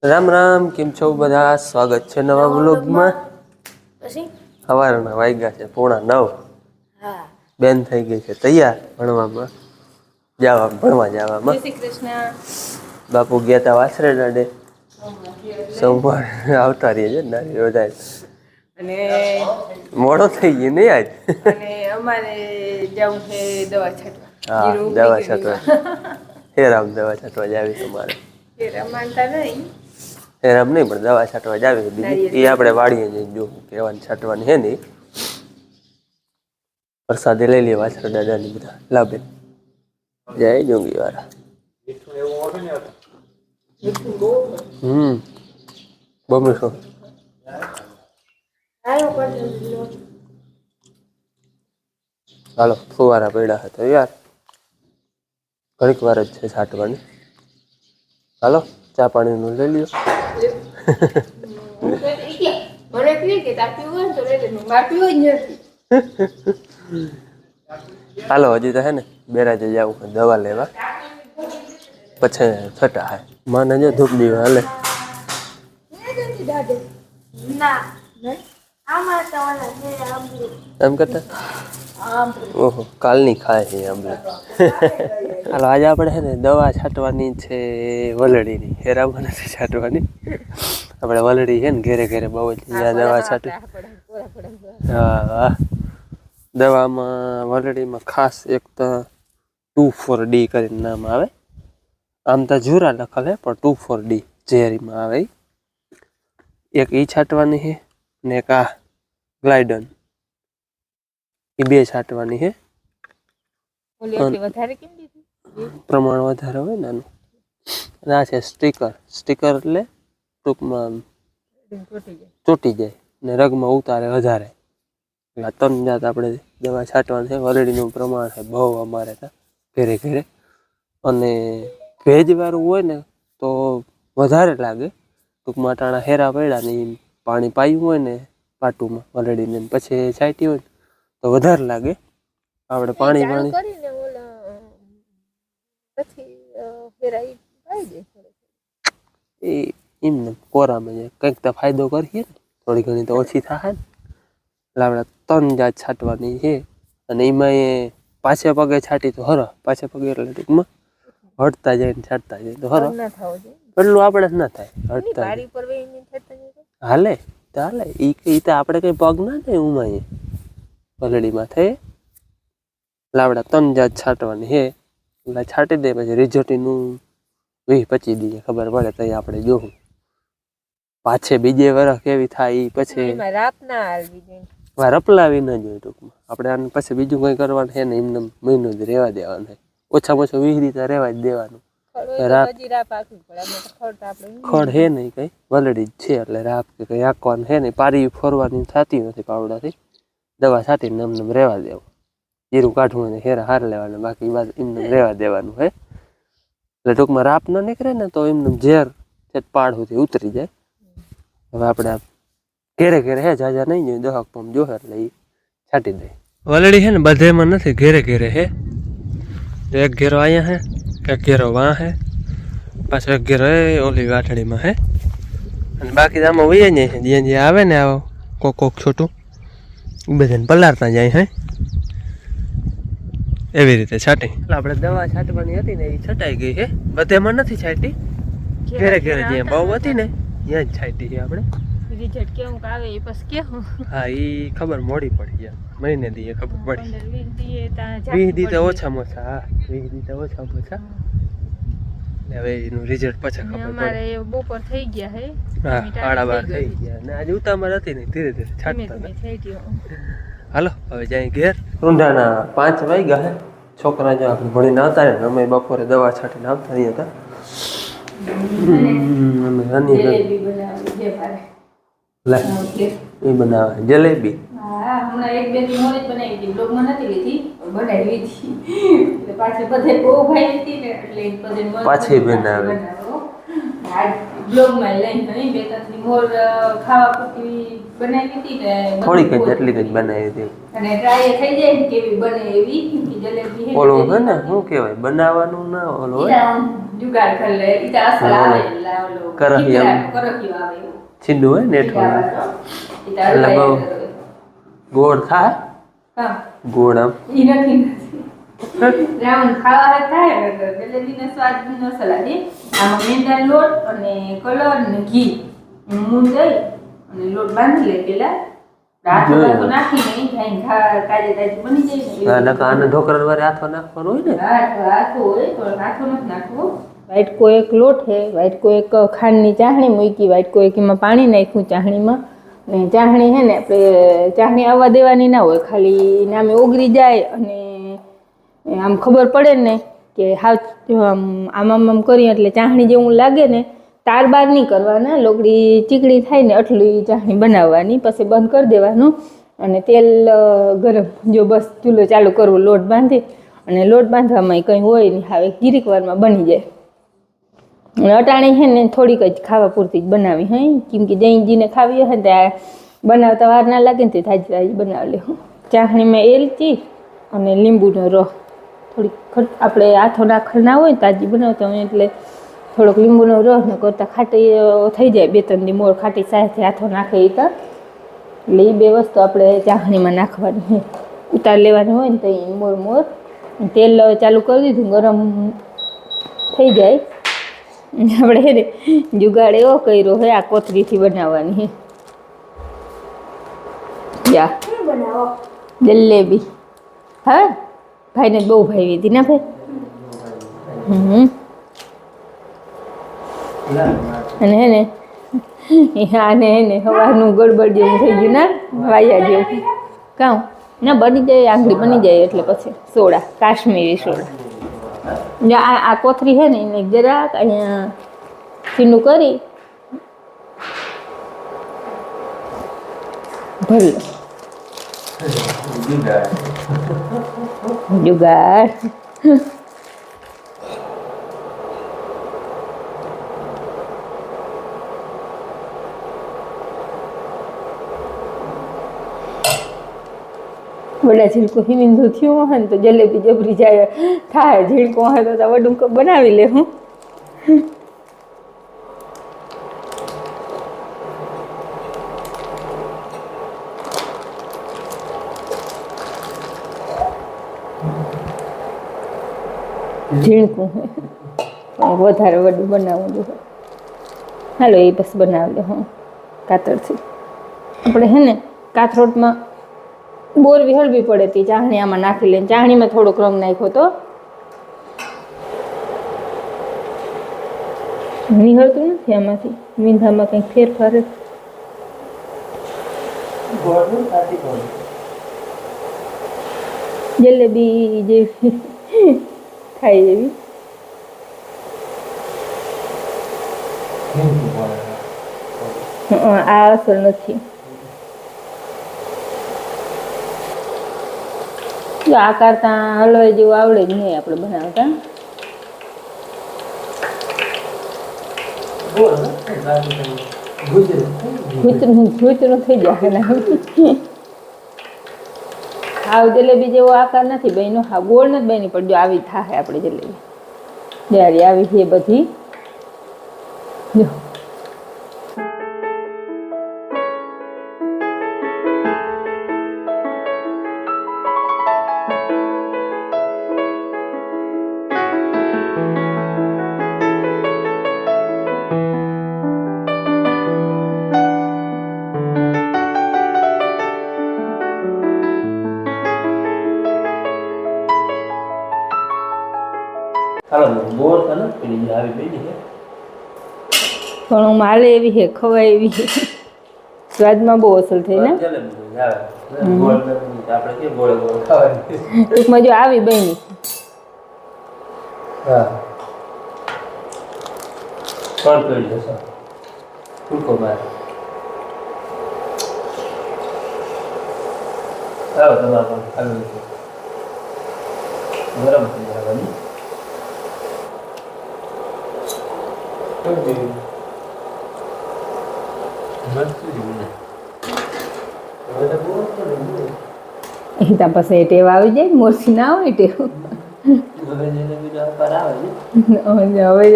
રામ રામ, કેમ છો બધા? સ્વાગત છે નવા વ્લોગમાં. સવારના વાગ્યા છે 8:30. બેન થઈ ગઈ છે તૈયાર ભણવામાં ભણવા જવામાં. શ્રી કૃષ્ણ. બાપુ ગયા તા વાસરે દાડે. સોમવાર આવતા રહીએ છે નાની વધારે અને મોડો થઈ ગયો નહીં આજ. અને અમારે જવું છે દવા છાંટવા. હા, દવા છાંટવા. હેરામ દવા છાંટવા જાવી તમારે. રમાનતા નહીં. એમ નહીં પણ દવા છાંટવા જ આવે બીજી એ આપણે વાડીએ જઈને જો કહેવાની છાંટવાની છે ને. પ્રસાદે લઈ લે વાછરા દાદાની બધા લાભે. જય જોગી વાળા. બમણું છો. હાલો ફુવારા પડ્યા હતા યાર. ઘણીક વાર જ છે છાંટવાની. હાલો ચા પાણીનું લઈ લ્યો. હાલો હજી તો હે ને બેરાજે જવું દવા લેવા પછી છટા હે માને જો ધૂપ દીવા હાલે. એમ કરતા ઓહો કાલની ખાય છે આંબલી. હાલો આજે આપણે છે ને દવા છાંટવાની છે વલડીની. હેરામાં નથી છાંટવાની. આપણે વલડી છે ને ઘેરે ઘેરે બહુ જ દવા છાંટવી. હા દવામાં વલડીમાં ખાસ એક તો 2,4-D કરીને નામ આવે. આમ તો જુરા લખેલ હે પણ 2,4-D ઝેરીમાં આવે. એક ઈ છાંટવાની છે ને એક આ ગ્લાયડન. એ બે છાંટવાની છે. પ્રમાણ વધારે હોય ને આનું. અને આ છે સ્ટીકર એટલે ટૂંકમાં ચોટી જાય ને રગમાં ઉતારે વધારે. એટલે 3 જાત આપણે દવા છાંટવાની છે. વલડીનું પ્રમાણ છે બહુ અમારે ત્યાં ઘેરે ઘેરે. અને ભેજવાળું હોય ને તો વધારે લાગે. ટૂંકમાં ટાણા હેરા પડ્યા ને પાણી પાયું હોય ને પાટુમાં વલડીને પછી છાંટી હોય ને તો વધારે લાગે. આપણે પાણી એ એમને કોરામાં કંઈક તો ફાયદો કરીએ ને થોડી ઘણી તો ઓછી થાય ને. એટલે આપણે 3 જાત છાંટવાની છે. અને એમાં એ પાછે પગે છાંટી તો હરો. પાછે પગે એટલે ટૂંકમાં હટતા જાય ને છાંટતા જાય તો હરો. એટલું આપણે જ ના થાય હટતા હાલે તો હાલે. એ તો આપણે કંઈ પગ ના થાય ઉમાં વલડીમાં થાય. એટલે આપણે 3 જાત છાંટવાની છે. એટલે છાંટી દે પછી રિઝલ્ટનું 20-25 દીએ ખબર પડે તો આપણે જોવું. પાછે બીજે વરસ કેવી થાય એ પછી રપલાવી ન જોઈએ ટૂંકમાં. આપણે આને પછી બીજું કંઈ કરવાનું છે ને એમને મહિનો જ રહેવા દેવાનું છે. ઓછામાં ઓછું 20 દી તો રહેવા જ દેવાનું. ખડ હે નહીં કઈ વલડી જ છે એટલે રાપ કે કઈ આંકવાનું હે નહીં. પારી ફોરવાની થતી નથી પાવડાથી. દવા છાંટીને એમને રહેવા દેવું. જીરું કાઢવું અને હેરા હાર લેવાના બાકી બાદ એમને રહેવા દેવાનું હે. એટલે ટૂંકમાં રાપ ન નીકળે ને તો એમને ઝેર પાડ સુધી ઉતરી જાય. હવે આપણે ઘેરે ઘેરે હે જાજા નહીં જોઈએ 10 પંપ જોહે એટલે એ છાંટી દે. વલડી હે ને બધેમાં નથી ઘેરે ઘેરે હે. એક ઘેરો અહીંયા હે એક ઘેરો વાં હે પાછો એક ઘેરો ઓલી વાટડીમાં હે. અને બાકી આમાં વહી જાય છે જ્યાં જ્યાં આવે ને આવો કોક છોટું એ બધાને પલાળતા જાય હે. એવી રીતે છાંટી આપણે દવા છાંટવાની હતી ને એ છટાઈ ગઈ છે. બધેમાં નથી છાંટી. ઘેરે ઘેરે જ્યાં બહુ હતી ને ત્યાં જ છાંટી છે આપણે. રિઝલ્ટ કેવું આવે એ પછી કેવું. હા એ ખબર મોડી પડી ગયા મહિને દીએ ખબર પડી. 20 દી તો ઓછામાં ઓછા. હા 20 દી તો ઓછામાં ઓછા. હવે એનું રિઝલ્ટ પછી ખબર પડે. અમારે બપોર થઈ ગયા હે. હા 12:30 થઈ ગયા ને આજે ઉતામળ હતી ને ધીરે ધીરે છાંટતા. હાલો હવે જાય ઘેર. રૂંઢાના 5 વાગ્યા હે. છોકરા જો આપણે ભણીને આવતા ને અમે બપોરે દવા છાંટીને આવતા રહ્યા હતા. એ બનાવે જલેબી. પાછી બનાવે બ્લોગમાં લઈને હઈ બે ત્રણ મોર ખાવા પૂરતી બનાવી હતી ને થોડીક જ એટલી જ બનાવી હતી અને ટ્રાય થઈ જાય ને કેવી બને એવી કે જલેબી હે ઓલું છે ને શું કહેવાય બનાવવાનું ના ઓલો હોય જુગાડ કરી લે ઈતા અસલ આવે ઓલો કરહિયા આવે છીંડું હોય ને એટલું એટલે બહુ ગોળ થાય હા ગોળ આમ ઈ નથી રાવણ ખાવા થાય જલેબીનો સ્વાદ નો સલાડી આમાં મેંદા લોટ અને કલર અને ઘી મૂન દઈ અને લોટ બાંધી લે પેલા રાતો નાખીને કાજે કાજે બની જાય આને ઢોકળા વારે હાથો નાખવાનો હોય ને હાથો હોય તો હાથો નથી નાખવો વાટકો એક લોટ છે વાટકો એક ખાંડની ચાસણી મૂકી વાટકો એક એમાં પાણી નાખ્યું ચાસણીમાં ને ચાસણી છે ને આપણે ચાસણી આવવા દેવાની ના હોય ખાલી નામે ઓગળી જાય અને આમ ખબર પડે ને કે હાવ આમ કરીએ એટલે ચાસણી જેવું લાગે ને તાર બાર નહીં કરવાના લોગડી ચીકડી થાય ને આટલી ચાસણી બનાવવાની પછી બંધ કરી દેવાનું અને તેલ ગરમ જો બસ ચૂલો ચાલુ કરવો લોટ બાંધી અને લોટ બાંધવામાં કંઈ હોય નહીં હવે ગીરીક વારમાં બની જાય અને અટાણી છે ને થોડીક જ ખાવા પૂરતી જ બનાવી હે કેમ કે જઈજીને ખાવી હોય ને ત્યાં બનાવતા વાર ના લાગે ને તે તાજી તાજી બનાવી લેવું ચાસણીમાં એલચી અને લીંબુનો રસ થોડીક આપણે હાથો નાખના હોય ને તાજી બનાવતા હોય એટલે થોડોક લીંબુનો રસ ને કરતાં ખાટી થઈ જાય બે ત્રણ દી મોર ખાટી સાથે હાથો નાખે એ તો એટલે એ બે વસ્તુ આપણે ચાસણીમાં નાખવાની છે ઉતાર લેવાની હોય ને તો એ મોર તેલ ચાલુ કરી દીધું ગરમ થઈ જાય આપણે હે ને જુગાડ એવો કર્યો હોય આ કોથળીથી બનાવવાની હે જલેબી હા ભાઈને બહુ ભાવી હતી ના ભાઈ અને હે ને આને હે ને સવારનું ગડબડ જેવું થઈ ગયું ના વાયા જેવું કાં ના બની જાય આંગળી બની જાય એટલે પછી સોડા કાશ્મીરી સોડા આ કોથરી છે ને એને જરાક અહીંયા ચીનું કરી ભલે જુગાડ વડા ઝીણકો હિમિંદુ થયું હોય ને તો જલેબી જબરી જાય થાય ઝીણકો હોય તો વડું બનાવી લે હું ઝીણકું હોય વધારે વડું બનાવવું જોઈએ હાલો એ બસ બનાવી લે હું કાતરથી આપણે હે ને કાથરોટમાં બોરવી હળવી પડે તી ચાસણી આમાં નાખી લે ચાસણીમાં થોડોક રંગ નાખ્યો તો નીકળતું નથી આમાંથી મીંધામાં કંઈક ફેરફાર જલેબી જેવી થાય એવી આ અસર નથી આ કરતા હલવાઈ જેવું આવડે જ નહીં આપણે બનાવતા ભૂતરું થઈ જાય હાવ જલેબી જેવો આકાર નથી બહેનો હા ગોળ નથી બની પણ જો આવી થાય આપણે જલેબી જ્યારે આવી છે બધી જો પણ માલે એવી છે ખવાય એવી છે સ્વાદમાં બહુ અસર થઈ ને ટૂંકમાં જો આવી બની ગરમ થઈ જવાની તા પછી ટેવ આવી જાય મોરસી ના હોય ટેવ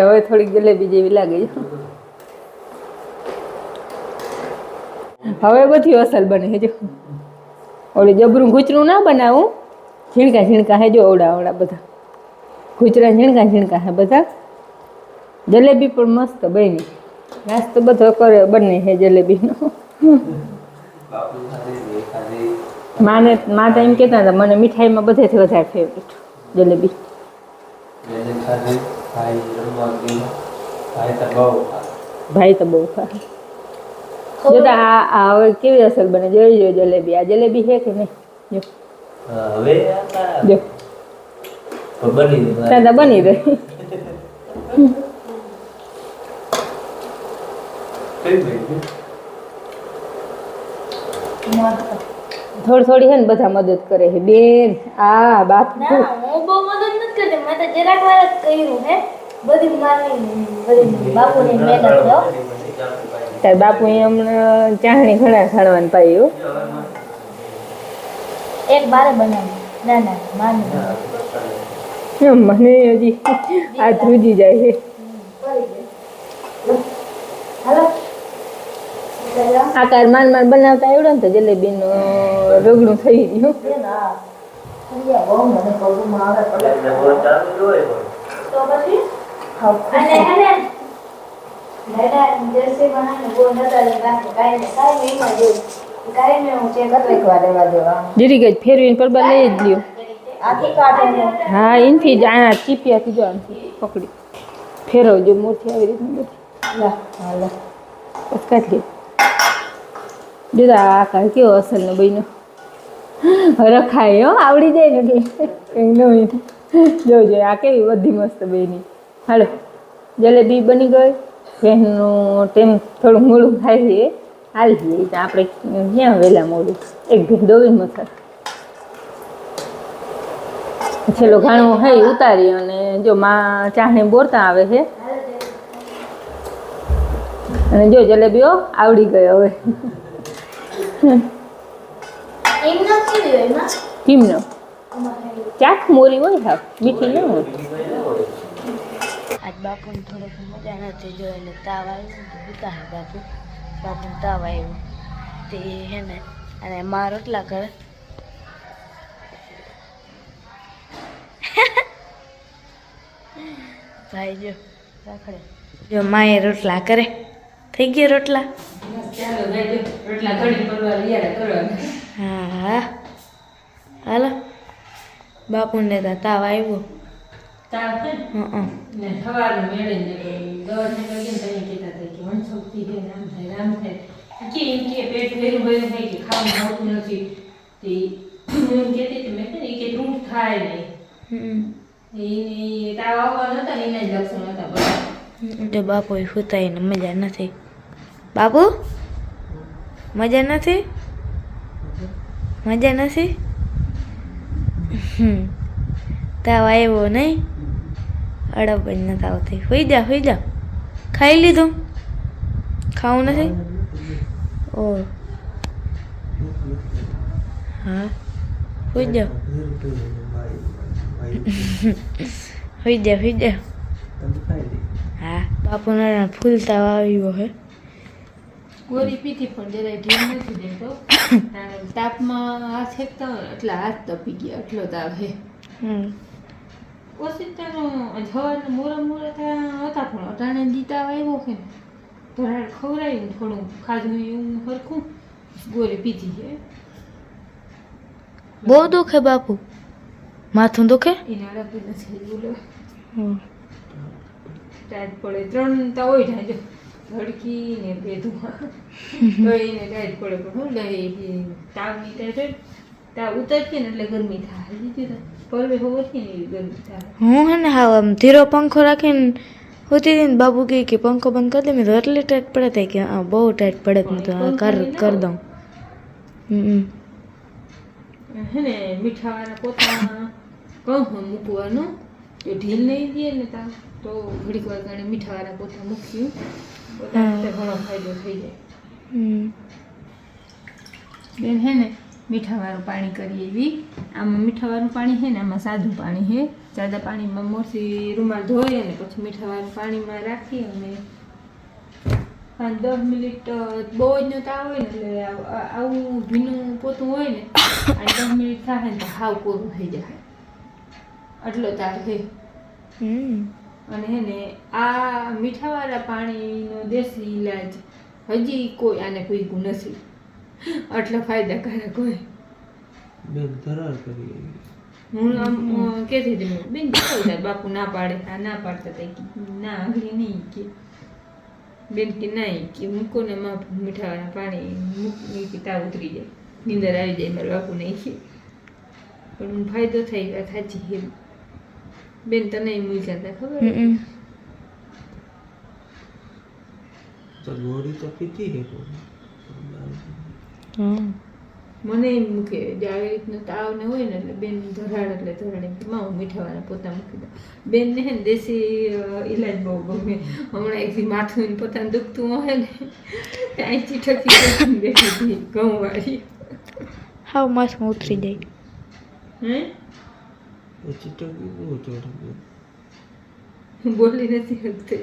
હવે થોડીક જલેબી જેવી લાગે છે હવે બધી અસલ બને છે જો ઓલી જબરું ઘૂચરું ના બનાવું ઝીણકા ઝીણકા હે જો ઓવડા ઓવડા બધા ઘૂચરા ઝીણકા ઝીણકા હે બધા જલેબી પણ મસ્ત બની નાસ્તો બધો કરે બને છે જલેબીનો માં તો એમ કહેતા હતા મને મીઠાઈમાં બધેથી વધારે ફેવરેટ જલેબી ભાઈ તો બહુ ખાય જો તો આ હવે કેવી અસર બને જોઈ જો જલેબી આ જલેબી છે કે નહીં જો હવે જો બની રહી થોડી થોડી છે ને બધા મદદ કરે છે બેન આ બાપ હું બહુ મદદ નથી કરતી મેં તો જરાક વાર જ કર્યું હે બધી મારી બાપુની મહેનત છે તાર બાપુ હમણાં ચાહણી ઘણા ખાણવાનું પાયું એક બારે બનાવી ના ના માની મને હજી આ ધ્રુજી જાય છે હાલો આકાર માન બનાવતા આવડે ને તો જલેબીનું રગડું થઈ ગયું તો પછી અને દાદા જર્સી બનાવીને બહુ નતા રાખે કાંઈ એમાં જેવું કાંઈ હું ચેક એક વાર રહેવા દેવા જીરી ગઈ ફેરવીને પરબા લઈ જ લ્યો આથી કાઢે હા એનથી જ આના ચીપિયાથી જો આનાથી પકડી ફેરવજો મોટી આવી રીતની બધી લા હા લા બસ કાઢી લ્યો જો આ કાળ કેવો અસલનો બન્યો રખાય હો આવડી જાય ને કંઈ નવી જોજો આ કેવી બધી મસ્ત બની હાલો જલેબી બની ગઈ બહેનનું ટેમ થોડું મોડું થાય છે હાલ જઈએ તો આપણે ક્યાં વહેલા મોડું એક ભેન દોવીને મથર છેલ્લો ઘાણું હોય ઉતારી અને જો માં ચાહને બોરતા આવે છે અને જો જલેબીઓ આવડી ગયો હવે એમનો કેવી હોય એમાં કેમનો ચાખ મોરી હોય હા મીઠી ન હોય આજ બાપુને થોડોક મજા નથી જો એટલે તાવ આવ્યો ભૂતા હે બાપુને તાવ આવ્યો તે હે ને અને માં રોટલા કરે ભાઈ જો રાખડે જો માએ રોટલા કરે થઈ ગયા રોટલા હા હાલો બાપુને તો તાવ આવ્યો જો બાપુ સુતાઈને મજા નથી બાપુ મજા નથી મજા નથી તાવ આવ્યો નહીં અડબ જ નથી આવતી હોઈ જા ખાઈ લીધું ખાવું નથી ઓ હા હોઈ જા હોઈ જા હા બાપુને ફૂલ તાવ આવ્યો હે ગોરી પીધી પણ જરાય ઢીલ નથી દેતો તાપમાં હાથ હેકતા હોય એટલે હાથ તપી ગયા એટલો તાવ હે ઓસિતાનો જવારના મોરા હતા પણ અટાણે દીતા આવ્યો કે ને ભરાડ ખવડાવ્યું થોડું ખાધું એવું હરખું ગોરી પીધી છે બહુ દુખે બાપુ માથું દુખે એને અડપી નથી બોલો ટાઈટ પડે 3 તા હોય જાય ધડકી ને બેધું તો એને ટાઈટ પડે પણ હું લઈ તાવની ટાઈટ તાવ ઉતરશે ને એટલે ગરમી થાય દીધી પરવે હોવો છે ને એવી ગરમી થાય હું હે ને હા આમ ધીરો પંખો રાખીને હોતી હતી ને બાબુ કે પંખો બંધ કરી દે મેં તો એટલી ટાઈટ પડે થાય કે હા બહુ ટાઈટ પડે મેં તો કરી દઉં હે ને મીઠાવાળા પોતાના કહું મૂકવાનું જો ઢીલ નહીં દે ને તો ઘડીક વાર ગાણે મીઠાવાળા પોતા મૂક્યું પોતા ઘણો ફાયદો થઈ જાય બેન હે ને મીઠાવાળું પાણી કરીએ એવી. આમાં મીઠાવાળું પાણી છે ને આમાં સાદું પાણી છે. સાદા પાણીમાં મોરસી રૂમાલ ધોઈ અને પછી મીઠાવાળું પાણીમાં રાખી અને 5-10 મિનિટ બહુ જ નો તાવ હોય ને એટલે આવું ભીનું પોતું હોય ને અને 10 મિનિટ થાય ને તો હાવ કોરું થઈ જાય. આટલો તાર છે. અને હે ને આ મીઠાવાળા પાણીનો દેશી ઈલાજ હજી કોઈ આને પૂછ્યું નથી. આટલો ફાયદાકારક હોય. બેન ધરાર કરી હું આમ કહેતી હતી બેન જાઓ બાપુ ના પાડે આ ના પાડતા હતા ના આગળ નહીં કે બેન કે નહીં કે મૂકો ને માં મીઠાવાળા પાણી મૂકી તાવ ઉતરી જાય નીંદર આવી જાય મારા બાપુ નહીં કે પણ ફાયદો થઈ વાત સાચી છે બેન તને મૂક્યા હતા ખબર તો ગોળી તો પીતી હે મને એમ મૂકે જે આવી રીતનો તાવ ને હોય ને એટલે બેન ધરાડ એટલે ધરાડ એમ કે માં હું મીઠાવાળા પોતા મૂકી દઉં. બેનને હે ને દેશી ઈલાજ બહુ ગમે. હમણાં એકથી માથું ને પોતાને દુખતું હોય ને ત્યાં ચીઠકી બેઠી હતી ઘઉંવાળી. હાવ માસમાં ઉતરી જાય. ચીટકી બહુ ચોરી બોલી નથી શકતો.